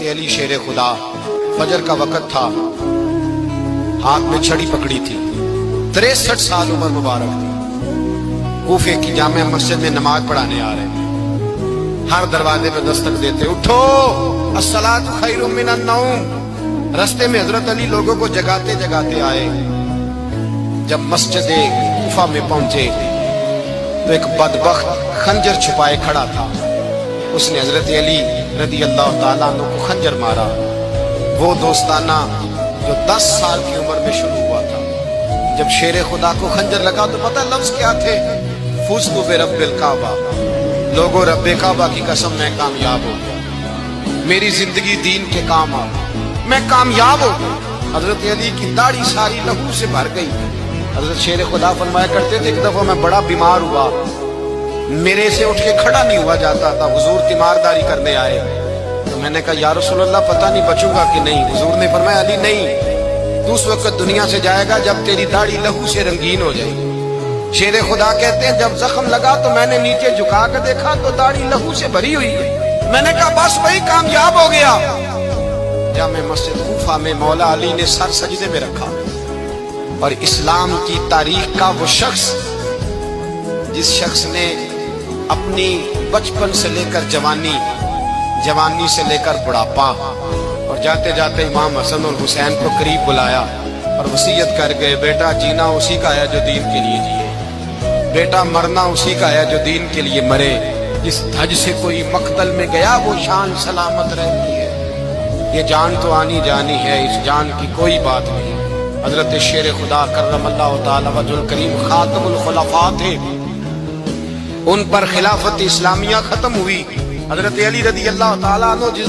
علی شیر خدا، فجر کا وقت تھا، ہاتھ میں چھڑی پکڑی تھی، 63 سال عمر مبارک تھی، کوفے کی جامع مسجد میں نماز پڑھانے آ رہے ہیں، ہر دروازے پہ دستک دیتے، اٹھو الصلاۃ خیر من النوم۔ رستے میں حضرت علی لوگوں کو جگاتے جگاتے آئے، جب مسجد کوفہ میں پہنچے تو ایک بدبخت خنجر چھپائے کھڑا تھا، اس نے حضرت علی رضی اللہ تعالیٰ عنہ کو خنجر مارا، وہ دوستانہ جو 10 سال کی عمر میں شروع ہوا تھا۔ جب شیر خدا کو خنجر لگا تو پتہ لفظ کیا تھے؟ فزت برب الکعبہ، لوگوں رب کعبہ کی قسم میں کامیاب ہو گیا، میری زندگی دین کے کام آ گئی، میں کامیاب ہو گیا۔ حضرت علی کی داڑھی ساری لہو سے بھر گئی۔ حضرت شیر خدا فرمایا کرتے تھے، ایک دفعہ میں بڑا بیمار ہوا، میرے سے اٹھ کے کھڑا نہیں ہوا جاتا تھا، حضور تیمارداری کرنے آئے تو میں نے کہا یا رسول اللہ پتہ نہیں بچوں گا کہ نہیں۔ حضور نے فرمایا علی نہیں، تو اس وقت دنیا سے جائے گا جب تیری داڑھی لہو سے رنگین ہو جائے گی۔ شیر خدا کہتے ہیں جب زخم لگا تو میں نے نیچے جھکا کے دیکھا تو داڑھی لہو سے بھری ہوئی ہے، میں نے کہا بس وہی کامیاب ہو گیا۔ جامع مسجد کوفہ میں مولا علی نے سر سجدے میں رکھا، اور اسلام کی تاریخ کا وہ شخص جس شخص نے اپنی بچپن سے لے کر جوانی، جوانی سے لے کر بڑھاپا، اور جاتے جاتے امام حسن اور حسین کو قریب بلایا اور وصیت کر گئے، بیٹا جینا اسی کا ہے جو دین کے لیے جیے، بیٹا مرنا اسی کا ہے جو دین کے لیے مرے، جس دھج سے کوئی مقتل میں گیا وہ شان سلامت رہتی ہے، یہ جان تو آنی جانی ہے، اس جان کی کوئی بات نہیں۔ حضرت شیر خدا کرم اللہ تعالی وجہ الکریم خاتم الخلفاء تھے، ان پر خلافت اسلامیہ ختم ہوئی۔ حضرت علی رضی اللہ تعالیٰ عنہ جس